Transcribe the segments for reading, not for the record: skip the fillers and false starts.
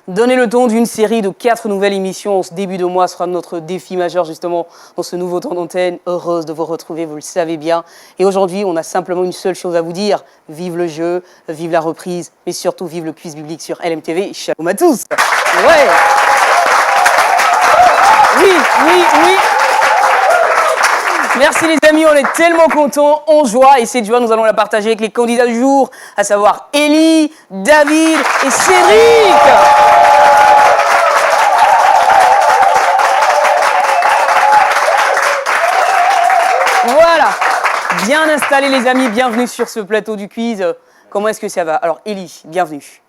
Donner le ton d'une série de 4 nouvelles émissions en ce début de mois sera notre défi majeur justement dans ce nouveau temps d'antenne. Heureuse de vous retrouver, vous le savez bien. Et aujourd'hui, on a simplement une seule chose à vous dire. Vive le jeu, vive la reprise, mais surtout vive le quiz biblique sur LMTV. Shalom à tous. Ouais. Oui. Merci les amis, on est tellement contents, en joie, et cette joie, nous allons la partager avec les candidats du jour, à savoir Élie, David et Cédric. Voilà, bien installés les amis, bienvenue sur ce plateau du quiz. Comment est-ce que ça va? Alors Élie, bienvenue.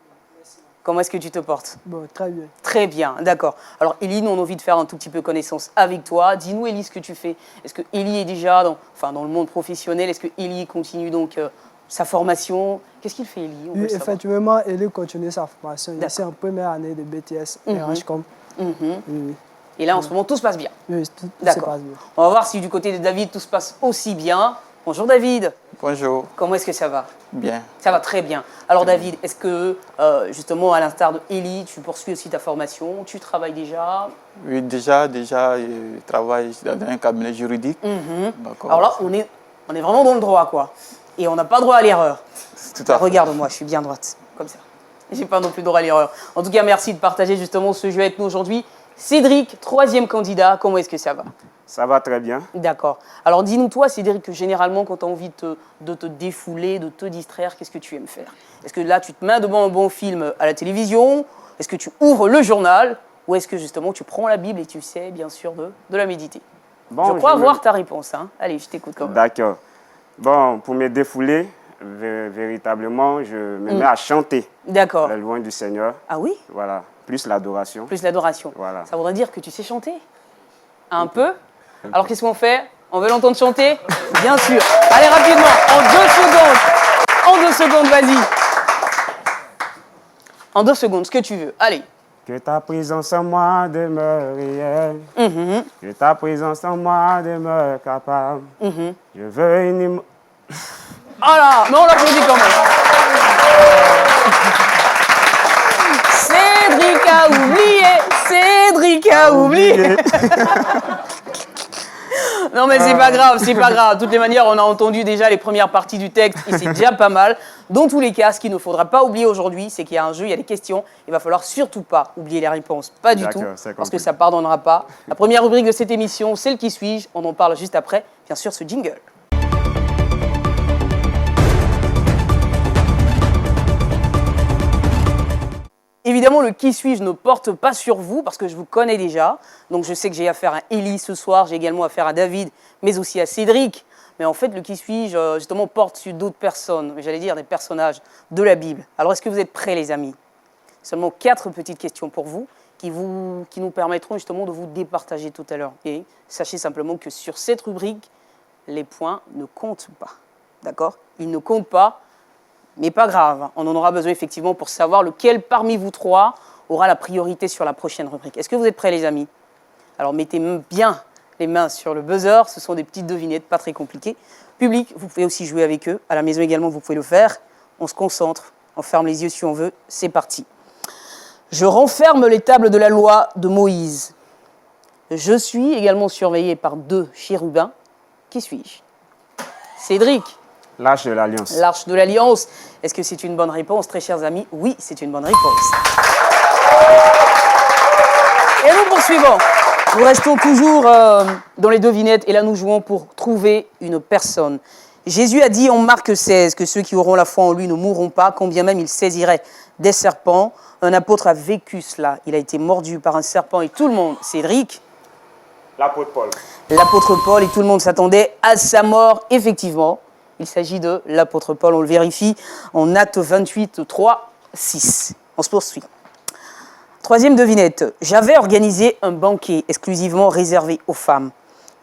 Comment est-ce que tu te portes? Bon, très bien. Très bien, d'accord. Alors Élie, nous on a envie de faire un tout petit peu connaissance avec toi. Dis-nous Élie ce que tu fais. Est-ce que Élie est déjà dans le monde professionnel? Est-ce que Élie continue donc sa formation? Qu'est-ce qu'il fait Élie? Oui, effectivement, Élie continue sa formation. Il est en première année de BTS RH-Com. Oui. Et là en ce moment tout se passe bien? Oui, tout se passe bien. On va voir si du côté de David tout se passe aussi bien. Bonjour David. Bonjour. Comment est-ce que ça va? Bien. Ça va très bien. Alors David, est-ce que, justement, à l'instar de Élie, tu poursuis aussi ta formation? Tu travailles déjà? Oui, déjà, je travaille dans un cabinet juridique. Alors là, on est vraiment dans le droit, quoi. Et on n'a pas droit à l'erreur. Tout à fait. Regarde-moi, je suis bien droite, comme ça. J'ai pas non plus droit à l'erreur. En tout cas, merci de partager justement ce jeu avec nous aujourd'hui. Cédric, 3e candidat, comment est-ce que ça va? Ça va très bien. D'accord. Alors dis-nous toi, Cédric, que généralement quand tu as envie de te défouler, de te distraire, qu'est-ce que tu aimes faire? Est-ce que là tu te mets devant un bon film à la télévision? Est-ce que tu ouvres le journal? Ou est-ce que justement tu prends la Bible et tu sais bien sûr de la méditer? Bon, je crois avoir ta réponse. Hein. Allez, je t'écoute quand même. D'accord. Bon, pour me défouler, véritablement, je me mets à chanter. D'accord. La louange du Seigneur. Ah oui? Voilà. Plus l'adoration. Plus l'adoration. Voilà. Ça voudrait dire que tu sais chanter? Un peu? Alors qu'est-ce qu'on fait? On veut l'entendre chanter? Bien sûr. Allez, rapidement, en 2 secondes. En 2 secondes, vas-y. En 2 secondes, ce que tu veux. Allez. Que ta présence en moi demeure réelle. Que ta présence en moi demeure capable. Je veux une... Oh là, mais on l'applaudit quand même. Cédric a oublié. Cédric a oublié. Non mais c'est pas grave, c'est pas grave. De toutes les manières, on a entendu déjà les premières parties du texte et c'est déjà pas mal. Dans tous les cas, ce qu'il ne faudra pas oublier aujourd'hui, c'est qu'il y a un jeu, il y a des questions. Il va falloir surtout pas oublier les réponses. Pas du tout, parce que ça pardonnera pas. La première rubrique de cette émission, c'est le qui suis-je. On en parle juste après, bien sûr, ce jingle. Évidemment, le qui suis-je ne porte pas sur vous parce que je vous connais déjà. Donc je sais que j'ai affaire à Élie ce soir, j'ai également affaire à David, mais aussi à Cédric. Mais en fait, le qui suis-je, justement, porte sur d'autres personnes, j'allais dire des personnages de la Bible. Alors est-ce que vous êtes prêts, les amis? Seulement 4 petites questions pour vous qui nous permettront justement de vous départager tout à l'heure. Et sachez simplement que sur cette rubrique, les points ne comptent pas. D'accord? Ils ne comptent pas. Mais pas grave, on en aura besoin effectivement pour savoir lequel parmi vous 3 aura la priorité sur la prochaine rubrique. Est-ce que vous êtes prêts les amis? Alors mettez bien les mains sur le buzzer, ce sont des petites devinettes, pas très compliquées. Public, vous pouvez aussi jouer avec eux, à la maison également vous pouvez le faire. On se concentre, on ferme les yeux si on veut, c'est parti. Je renferme les tables de la loi de Moïse. Je suis également surveillé par 2 chérubins. Qui suis-je? Cédric. L'Arche de l'Alliance. L'Arche de l'Alliance. Est-ce que c'est une bonne réponse, très chers amis? Oui, c'est une bonne réponse. Et nous poursuivons. Nous restons toujours dans les devinettes et là nous jouons pour trouver une personne. Jésus a dit en Marc 16 que ceux qui auront la foi en lui ne mourront pas, quand bien même ils saisiraient des serpents. Un apôtre a vécu cela. Il a été mordu par un serpent et tout le monde, Cédric. L'apôtre Paul. L'apôtre Paul et tout le monde s'attendait à sa mort, effectivement. Il s'agit de l'apôtre Paul, on le vérifie en Actes 28, 3, 6. On se poursuit. 3e devinette. J'avais organisé un banquet exclusivement réservé aux femmes.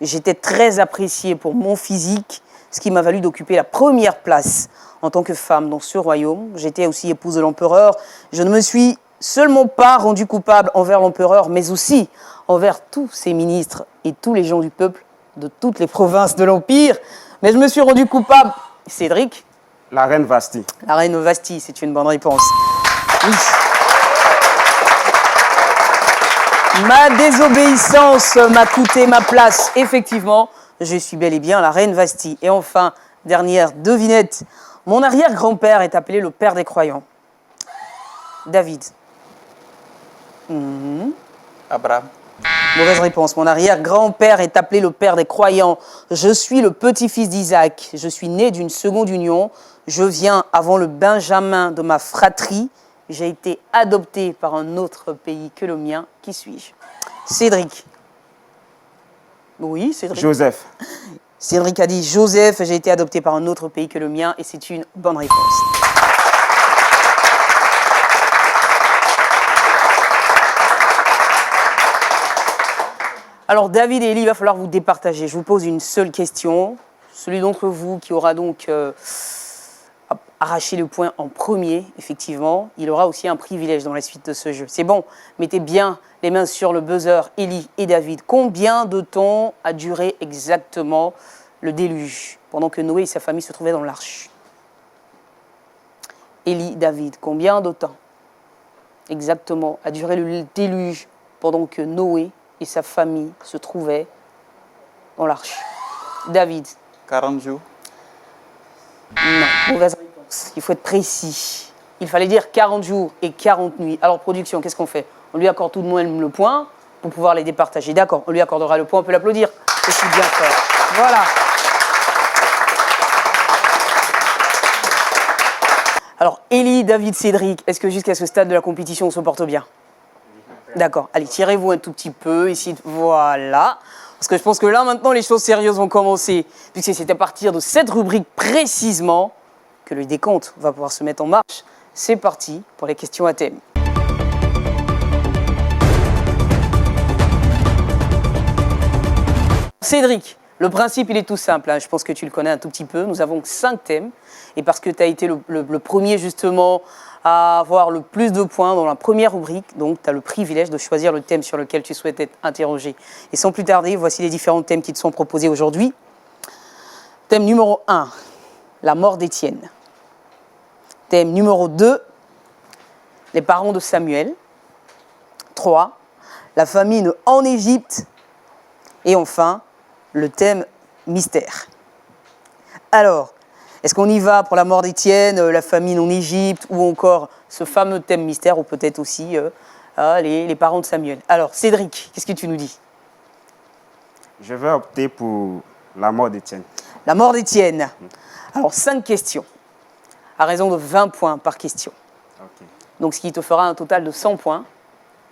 J'étais très appréciée pour mon physique, ce qui m'a valu d'occuper la première place en tant que femme dans ce royaume. J'étais aussi épouse de l'empereur. Je ne me suis seulement pas rendue coupable envers l'empereur, mais aussi envers tous ses ministres et tous les gens du peuple de toutes les provinces de l'Empire. Mais je me suis rendu coupable. Cédric? La reine Vasti. La reine Vasti, c'est une bonne réponse. Oui. Ma désobéissance m'a coûté ma place. Effectivement, je suis bel et bien la reine Vasti. Et enfin, dernière devinette. Mon arrière-grand-père est appelé le père des croyants. David. Abraham. Mauvaise réponse. Mon arrière-grand-père est appelé le père des croyants. Je suis le petit-fils d'Isaac. Je suis né d'une seconde union. Je viens avant le Benjamin de ma fratrie. J'ai été adopté par un autre pays que le mien. Qui suis-je? Cédric. Oui, Cédric. Joseph. Cédric a dit Joseph. J'ai été adopté par un autre pays que le mien. Et c'est une bonne réponse. Alors, David et Elie, il va falloir vous départager. Je vous pose une seule question. Celui d'entre vous qui aura donc arraché le point en premier, effectivement, il aura aussi un privilège dans la suite de ce jeu. C'est bon, mettez bien les mains sur le buzzer, Elie et David. Combien de temps a duré exactement le déluge pendant que Noé et sa famille se trouvaient dans l'arche? Elie, David, combien de temps exactement a duré le déluge pendant que Noé et sa famille se trouvaient dans l'arche? David. 40 jours. Non, mauvaise réponse. Il faut être précis. Il fallait dire 40 jours et 40 nuits. Alors, production, qu'est-ce qu'on fait? On lui accorde tout de même le point pour pouvoir les départager. D'accord, on lui accordera le point, on peut l'applaudir. C'est bien fait. Voilà. Alors, Elie, David, Cédric, est-ce que jusqu'à ce stade de la compétition, on se porte bien? D'accord. Allez, tirez-vous un tout petit peu. Ici, voilà. Parce que je pense que là, maintenant, les choses sérieuses vont commencer. Puisque c'est à partir de cette rubrique précisément que le décompte va pouvoir se mettre en marche. C'est parti pour les questions à thème. Cédric, le principe, il est tout simple. Hein. Je pense que tu le connais un tout petit peu. Nous avons 5 thèmes. Et parce que tu as été le premier, justement, à avoir le plus de points dans la première rubrique, donc tu as le privilège de choisir le thème sur lequel tu souhaites être interrogé. Et sans plus tarder, voici les différents thèmes qui te sont proposés aujourd'hui. Thème numéro 1, la mort d'Étienne. Thème numéro 2, les parents de Samuel. 3, la famine en Égypte. Et enfin, le thème mystère. Alors, est-ce qu'on y va pour la mort d'Étienne, la famine en Égypte, ou encore ce fameux thème mystère, ou peut-être aussi les parents de Samuel? Alors, Cédric, qu'est-ce que tu nous dis? Je vais opter pour la mort d'Étienne. La mort d'Étienne. Alors, 5 questions, à raison de 20 points par question. Okay. Donc, ce qui te fera un total de 100 points.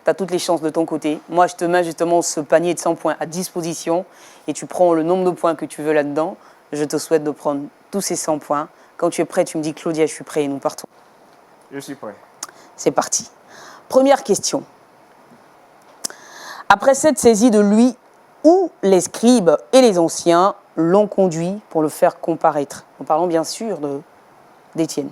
Tu as toutes les chances de ton côté. Moi, je te mets justement ce panier de 100 points à disposition, et tu prends le nombre de points que tu veux là-dedans. Je te souhaite de prendre tous ces 100 points. Quand tu es prêt, tu me dis Claudia, je suis prêt et nous partons. Je suis prêt. C'est parti. Première question. Après cette saisie de lui, où les scribes et les anciens l'ont conduit pour le faire comparaître? En parlant bien sûr d'Étienne.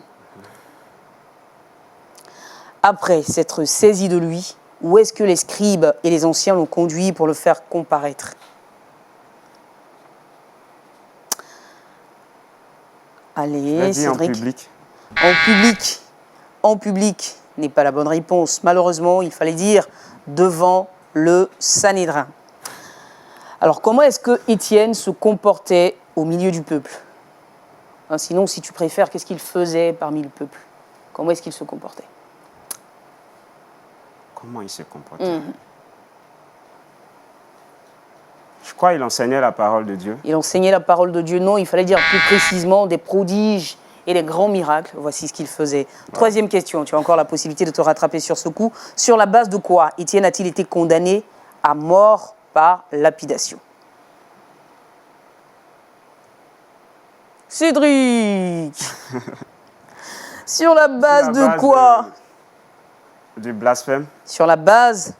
Après s'être saisi de lui, où est-ce que les scribes et les anciens l'ont conduit pour le faire comparaître? Allez, Cédric. En public. En public. En public n'est pas la bonne réponse. Malheureusement, il fallait dire devant le Sanhédrin. Alors, comment est-ce que Étienne se comportait au milieu du peuple? Hein, sinon, si tu préfères, qu'est-ce qu'il faisait parmi le peuple? Comment est-ce qu'il se comportait? Comment il se comportait? Je crois qu'il enseignait la parole de Dieu. Il enseignait la parole de Dieu. Non, il fallait dire plus précisément des prodiges et des grands miracles. Voici ce qu'il faisait. Troisième question, tu as encore la possibilité de te rattraper sur ce coup. Sur la base de quoi Étienne a-t-il été condamné à mort par lapidation? Cédric. Sur la base de quoi? Du blasphème. Sur la base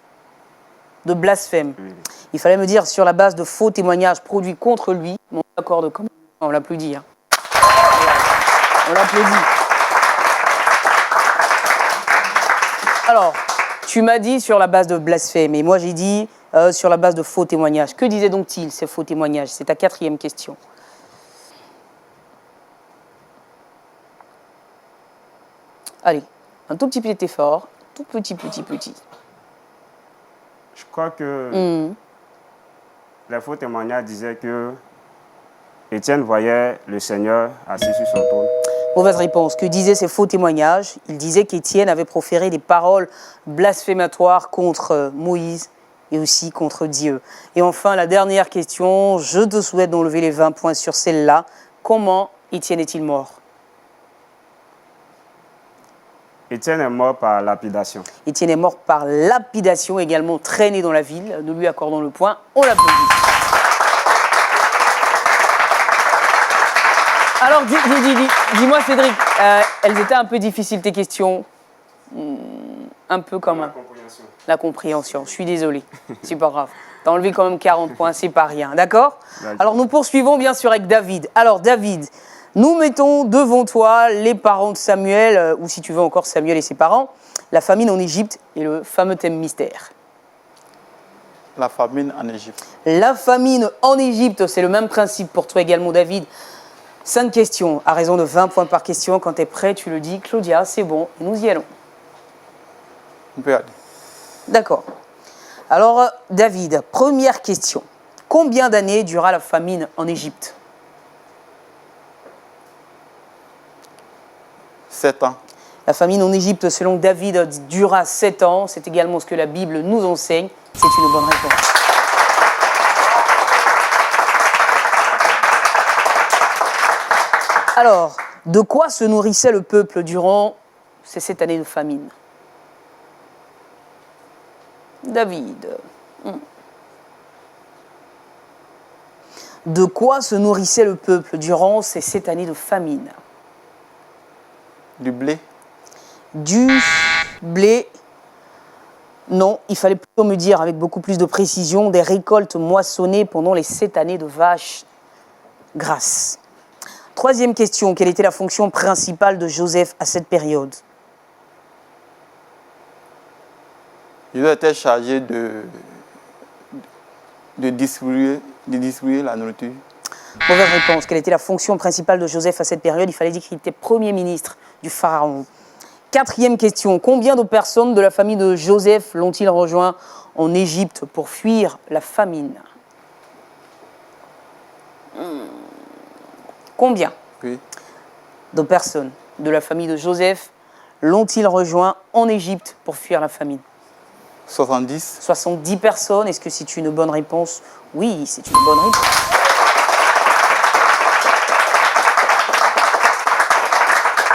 de blasphème. Oui. Il fallait me dire sur la base de faux témoignages produits contre lui. On l'accorde comme on l'applaudit. Hein. On l'applaudit. Alors, tu m'as dit sur la base de blasphème et moi j'ai dit sur la base de faux témoignages. Que disaient donc-ils ces faux témoignages? C'est ta 4e question. Allez, un tout petit effort. Tout petit. Je crois que les faux témoignages disaient que Étienne voyait le Seigneur assis sur son trône. Mauvaise réponse. Que disaient ces faux témoignages? Il disait qu'Étienne avait proféré des paroles blasphématoires contre Moïse et aussi contre Dieu. Et enfin, la dernière question, je te souhaite d'enlever les 20 points sur celle-là. Comment Étienne est-il mort? Étienne est mort par lapidation. Étienne est mort par lapidation, également traîné dans la ville. Nous lui accordons le point. On l'applaudit. Alors, dis-moi, Cédric, elles étaient un peu difficiles, tes questions. Un peu quand même. La compréhension. Je suis désolé. C'est pas grave. T'as enlevé quand même 40 points, c'est pas rien. D'accord? Alors, nous poursuivons bien sûr avec David. Alors, David, nous mettons devant toi les parents de Samuel, ou si tu veux encore Samuel et ses parents, la famine en Égypte et le fameux thème mystère. La famine en Égypte. La famine en Égypte, c'est le même principe pour toi également, David. 5 questions, à raison de 20 points par question. Quand tu es prêt, tu le dis. Claudia, c'est bon, nous y allons. On peut aller. D'accord. Alors, David, première question. Combien d'années dura la famine en Égypte? 7 ans. La famine en Égypte, selon David, dura 7 ans. C'est également ce que la Bible nous enseigne. C'est une bonne réponse. Alors, de quoi se nourrissait le peuple durant ces 7 années de famine? David. De quoi se nourrissait le peuple durant ces 7 années de famine? Du blé. Du blé. Non, il fallait plutôt me dire avec beaucoup plus de précision des récoltes moissonnées pendant les 7 années de vaches grasses. Troisième question, quelle était la fonction principale de Joseph à cette période? Il était chargé de distribuer la nourriture. Mauvaise réponse. Quelle était la fonction principale de Joseph à cette période? Il fallait dire qu'il était premier ministre du Pharaon. Quatrième question. Combien de personnes de la famille de Joseph l'ont-ils rejoint en Égypte pour fuir la famine? Combien Oui. de personnes de la famille de Joseph l'ont-ils rejoint en Égypte pour fuir la famine? 70. 70 personnes. Est-ce que c'est une bonne réponse? Oui, c'est une bonne réponse.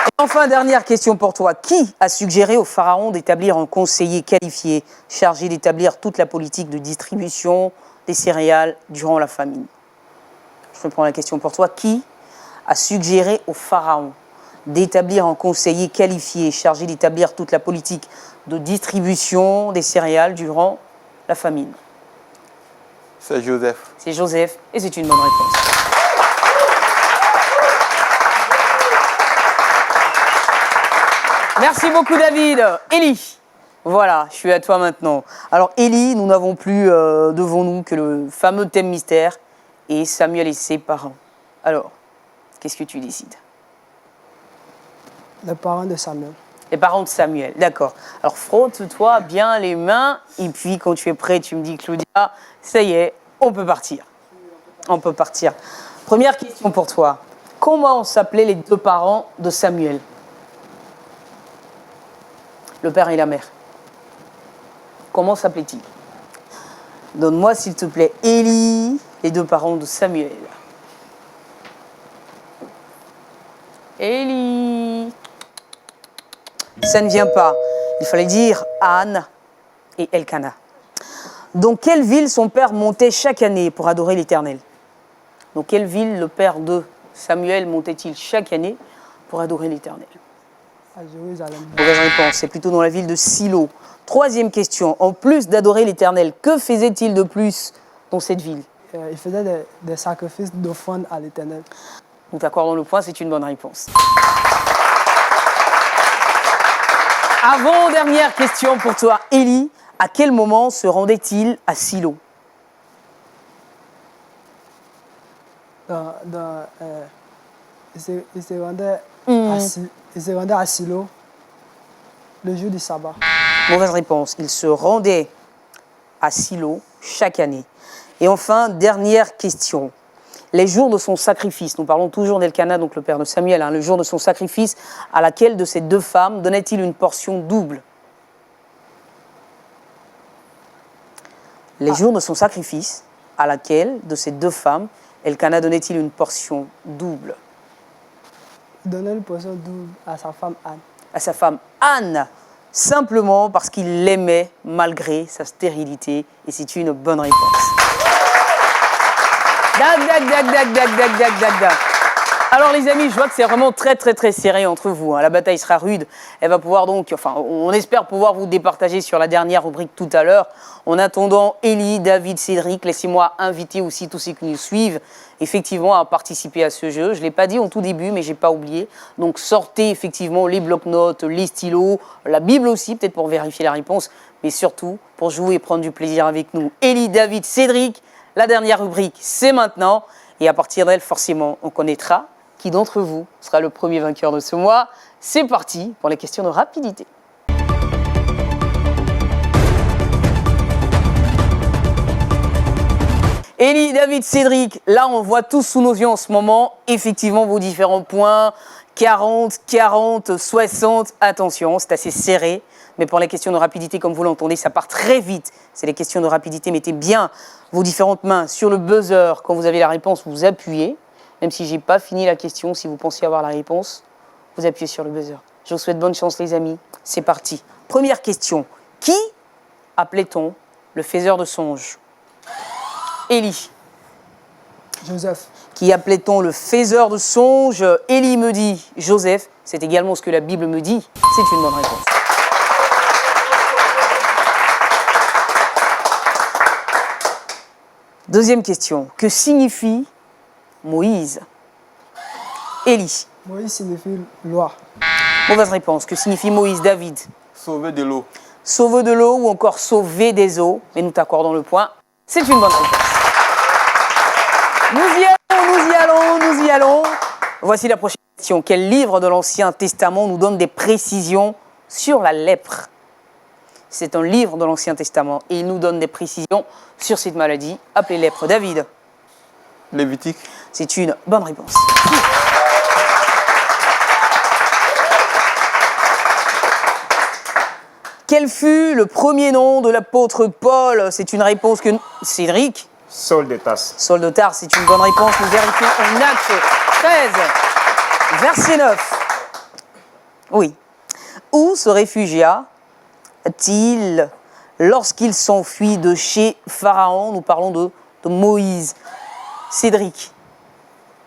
Et enfin, dernière question pour toi. Qui a suggéré au pharaon d'établir un conseiller qualifié chargé d'établir toute la politique de distribution des céréales durant la famine? Je reprends la question pour toi. Qui a suggéré au pharaon d'établir un conseiller qualifié chargé d'établir toute la politique de distribution des céréales durant la famine? C'est Joseph. C'est Joseph, et c'est une bonne réponse. Merci beaucoup, David. Élie, voilà, je suis à toi maintenant. Alors, Élie, nous n'avons plus devant nous que le fameux thème mystère et Samuel et ses parents. Alors, qu'est-ce que tu décides? Les parents de Samuel. Les parents de Samuel, d'accord. Alors, frotte-toi bien les mains, et puis quand tu es prêt, tu me dis, Claudia, ça y est, on peut partir. On peut partir. Première question pour toi. Comment s'appelaient les deux parents de Samuel? Le père et la mère. Comment s'appelaient-ils? Donne-moi, s'il te plaît, Élie, les deux parents de Samuel. Élie. Ça ne vient pas. Il fallait dire Anne et Elkana. Dans quelle ville son père montait chaque année pour adorer l'Éternel? Dans quelle ville le père de Samuel montait-il chaque année pour adorer l'Éternel? À Jérusalem. Mauvaise réponse, c'est plutôt dans la ville de Silo. Troisième question, en plus d'adorer l'Éternel, que faisait-il de plus dans cette ville? Il faisait des sacrifices d'offrande à l'Éternel. Nous t'accordons le point, c'est une bonne réponse. Avant-dernière question pour toi, Élie. À quel moment se rendait-il à Silo? Il se rendait à Silo le jour du sabbat. Mauvaise réponse. Il se rendait à Silo chaque année? Et enfin, dernière question. Les jours de son sacrifice, nous parlons toujours d'Elkana, donc le père de Samuel, le jour de son sacrifice, à laquelle de ces deux femmes donnait-il une portion double? Les jours de son sacrifice, à laquelle de ces deux femmes, Elkana donnait-il une portion double? Donnait une portion double à sa femme Anne. À sa femme Anne, simplement parce qu'il l'aimait malgré sa stérilité, et c'est une bonne réponse. Alors les amis, je vois que c'est vraiment très serré entre vous. La bataille sera rude. Elle va pouvoir donc, enfin, on espère pouvoir vous départager sur la dernière rubrique tout à l'heure. En attendant, Élie, David, Cédric, laissez-moi inviter aussi tous ceux qui nous suivent, effectivement, à participer à ce jeu. Je ne l'ai pas dit en tout début, mais je n'ai pas oublié. Donc sortez effectivement les blocs-notes, les stylos, la Bible aussi, peut-être pour vérifier la réponse, mais surtout pour jouer et prendre du plaisir avec nous. Élie, David, Cédric, la dernière rubrique, c'est maintenant. Et à partir d'elle, forcément, on connaîtra qui d'entre vous sera le premier vainqueur de ce mois. C'est parti pour les questions de rapidité. Élie, David, Cédric, là on voit tous sous nos yeux en ce moment, effectivement vos différents points, 40, 40, 60, attention, c'est assez serré, mais pour les questions de rapidité, comme vous l'entendez, ça part très vite. C'est les questions de rapidité, mettez bien vos différentes mains sur le buzzer. Quand vous avez la réponse, vous appuyez, même si je n'ai pas fini la question, si vous pensez avoir la réponse, vous appuyez sur le buzzer. Je vous souhaite bonne chance les amis, c'est parti. Première question, qui appelait-on le faiseur de songes? Élie. Joseph. Qui appelait-on le faiseur de songes? Élie me dit Joseph. C'est également ce que la Bible me dit. C'est une bonne réponse. Deuxième question. Que signifie Moïse? Élie. Moïse signifie loi. Mauvaise réponse. Que signifie Moïse? David. Sauver de l'eau. Sauver de l'eau ou encore sauver des eaux. Mais nous t'accordons le point. C'est une bonne réponse. Nous y allons. Voici la prochaine question. Quel livre de l'Ancien Testament nous donne des précisions sur la lèpre? C'est un livre de l'Ancien Testament et il nous donne des précisions sur cette maladie appelée lèpre. David. Lévitique. C'est une bonne réponse. Quel fut le premier nom de l'apôtre Paul? C'est une réponse que... Cédric. Saul de Tarse. Saul de Tarse, c'est une bonne réponse. Nous vérifions en Actes 13, verset 9. Oui. Où se réfugia-t-il lorsqu'il s'enfuit de chez Pharaon? Nous parlons de Moïse. Cédric.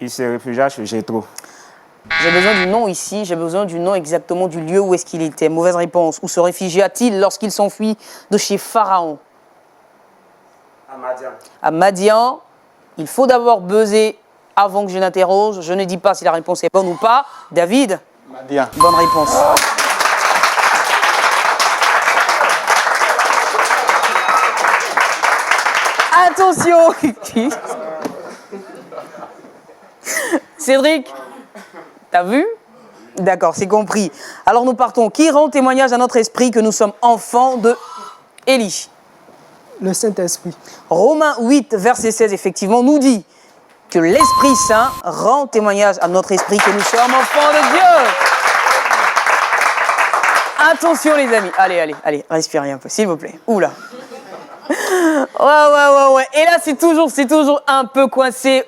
Il se réfugia chez Jéthro. J'ai besoin du nom ici, j'ai besoin du nom exactement du lieu où est-ce qu'il était. Mauvaise réponse. Où se réfugia-t-il lorsqu'il s'enfuit de chez Pharaon? À Madian. À Madian. Il faut d'abord buzzer avant que je n'interroge. Je ne dis pas si la réponse est bonne ou pas. David? Madian. Bonne réponse. Attention. Cédric? T'as vu? D'accord, c'est compris. Alors nous partons. Qui rend témoignage à notre esprit que nous sommes enfants de Élie? Le Saint-Esprit. Romains 8, verset 16, effectivement, nous dit que l'Esprit Saint rend témoignage à notre esprit que nous sommes enfants de Dieu. Attention les amis. Allez, respirez un peu, s'il vous plaît. Oula. Ouais. Et là, c'est toujours un peu coincé.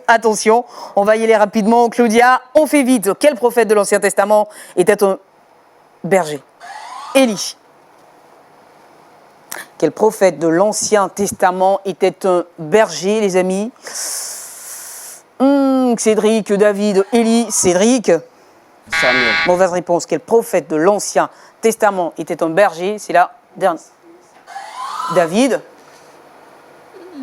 Attention, on va y aller rapidement. Claudia, on fait vite. Quel prophète de l'Ancien Testament était un berger? Élie. Quel prophète de l'Ancien Testament était un berger, les amis? Cédric, David, Élie, Cédric. Samuel. Mauvaise réponse. Quel prophète de l'Ancien Testament était un berger? C'est la dernière. David.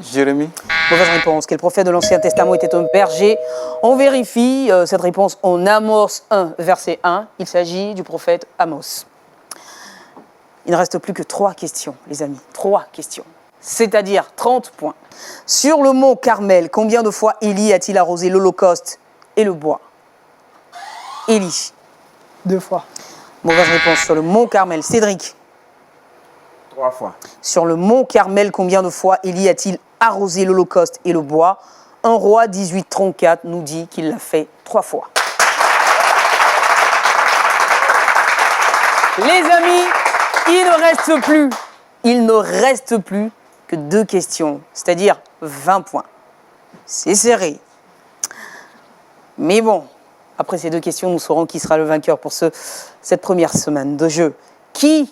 Jérémie. Mauvaise réponse. Quel prophète de l'Ancien Testament était un berger? On vérifie cette réponse en Amos 1, verset 1. Il s'agit du prophète Amos. Il ne reste plus que 3 questions, les amis. 3 questions. C'est-à-dire 30 points. Sur le mont Carmel, combien de fois Élie a-t-il arrosé l'Holocauste et le bois? Élie. 2 fois. Mauvaise réponse. Sur le mont Carmel. Cédric. 3 fois. Sur le mont Carmel, combien de fois Élie a-t-il arrosé l'Holocauste et le bois? 1 Roi 18:34 nous dit qu'il l'a fait 3 fois. Les amis, il ne reste plus que 2 questions, c'est-à-dire 20 points. C'est serré. Mais bon, après ces 2 questions, nous saurons qui sera le vainqueur pour cette première semaine de jeu. Qui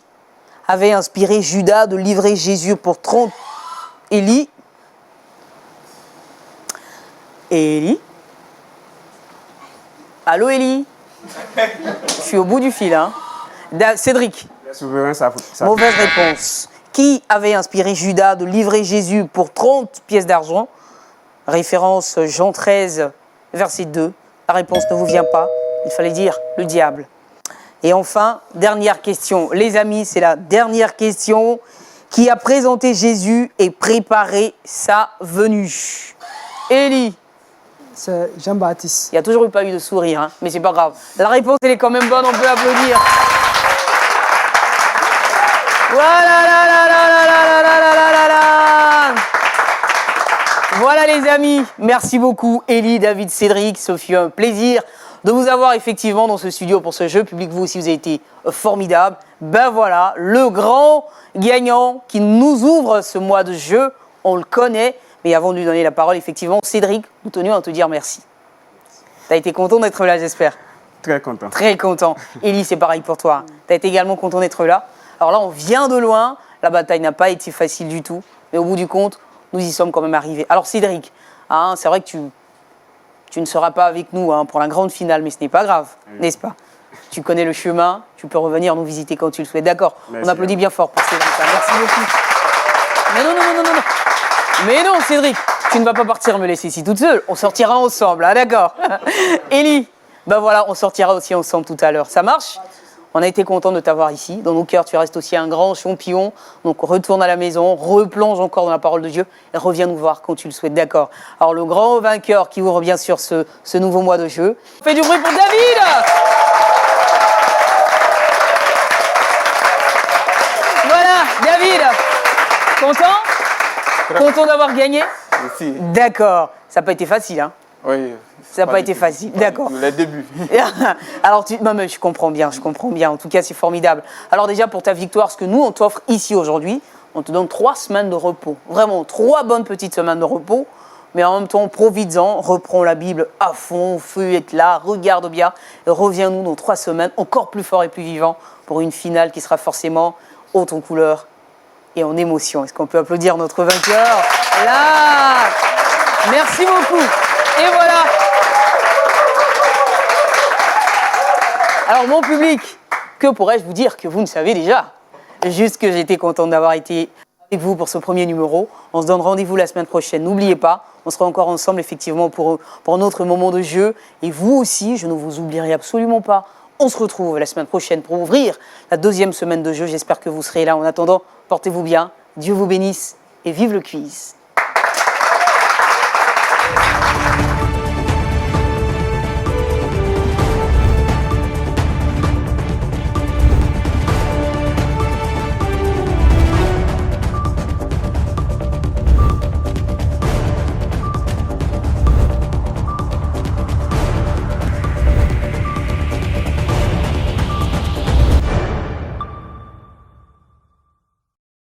avait inspiré Judas de livrer Jésus pour 30 Élie? Élie? Allô Élie? Je suis au bout du fil, hein. Cédric? Les souverains, ça Mauvaise réponse. Qui avait inspiré Judas de livrer Jésus pour 30 pièces d'argent? Référence Jean 13, verset 2. La réponse ne vous vient pas. Il fallait dire le diable. Et enfin, dernière question. Les amis, c'est la dernière question. Qui a présenté Jésus et préparé sa venue? Élie? C'est Jean-Baptiste. Il n'y a toujours pas eu de sourire, hein, mais c'est pas grave. La réponse, elle est quand même bonne, on peut applaudir. Voilà, voilà les amis, merci beaucoup Élie, David, Cédric, ce fut un plaisir de vous avoir effectivement dans ce studio pour ce jeu. Public, vous aussi, vous avez été formidable. Ben voilà, le grand gagnant qui nous ouvre ce mois de jeu, on le connaît. Mais avant de lui donner la parole, effectivement, Cédric, nous tenions à te dire merci. T'as été content d'être là, j'espère? Très content. Très content. Élie, c'est pareil pour toi. T'as été également content d'être là. Alors là, on vient de loin. La bataille n'a pas été facile du tout. Mais au bout du compte, nous y sommes quand même arrivés. Alors Cédric, hein, c'est vrai que tu ne seras pas avec nous hein, pour la grande finale, mais ce n'est pas grave, n'est-ce pas? Tu connais le chemin, tu peux revenir nous visiter quand tu le souhaites. D'accord, on applaudit bien fort pour Cédric. Merci beaucoup. Mais non. Mais non, Cédric, tu ne vas pas partir me laisser ici toute seule. On sortira ensemble, hein, d'accord. Élie, ben voilà, on sortira aussi ensemble tout à l'heure. Ça marche? On a été content de t'avoir ici. Dans nos cœurs, tu restes aussi un grand champion. Donc retourne à la maison, replonge encore dans la parole de Dieu et reviens nous voir quand tu le souhaites, d'accord? Alors le grand vainqueur qui ouvre bien sûr ce nouveau mois de jeu. Fais du bruit pour David! Voilà, David, content? Content d'avoir gagné? Merci. D'accord. Ça n'a pas été facile, hein? Oui. Ça n'a pas été facile, d'accord. Les débuts. Alors, non, mais je comprends bien. En tout cas, c'est formidable. Alors déjà, pour ta victoire, ce que nous, on t'offre ici aujourd'hui, on te donne 3 semaines de repos. Vraiment, 3 bonnes petites semaines de repos. Mais en même temps, profites-en, reprends la Bible à fond, feuillette là, regarde bien. Et reviens-nous dans 3 semaines, encore plus fort et plus vivant, pour une finale qui sera forcément haute en couleur et en émotion. Est-ce qu'on peut applaudir notre vainqueur? Là! Merci beaucoup. Et voilà. Alors, mon public, que pourrais-je vous dire que vous ne savez déjà? Juste que j'étais contente d'avoir été avec vous pour ce premier numéro. On se donne rendez-vous la semaine prochaine. N'oubliez pas, on sera encore ensemble effectivement pour un autre moment de jeu. Et vous aussi, je ne vous oublierai absolument pas. On se retrouve la semaine prochaine pour ouvrir la 2e semaine de jeu. J'espère que vous serez là. En attendant, portez-vous bien. Dieu vous bénisse et vive le quiz.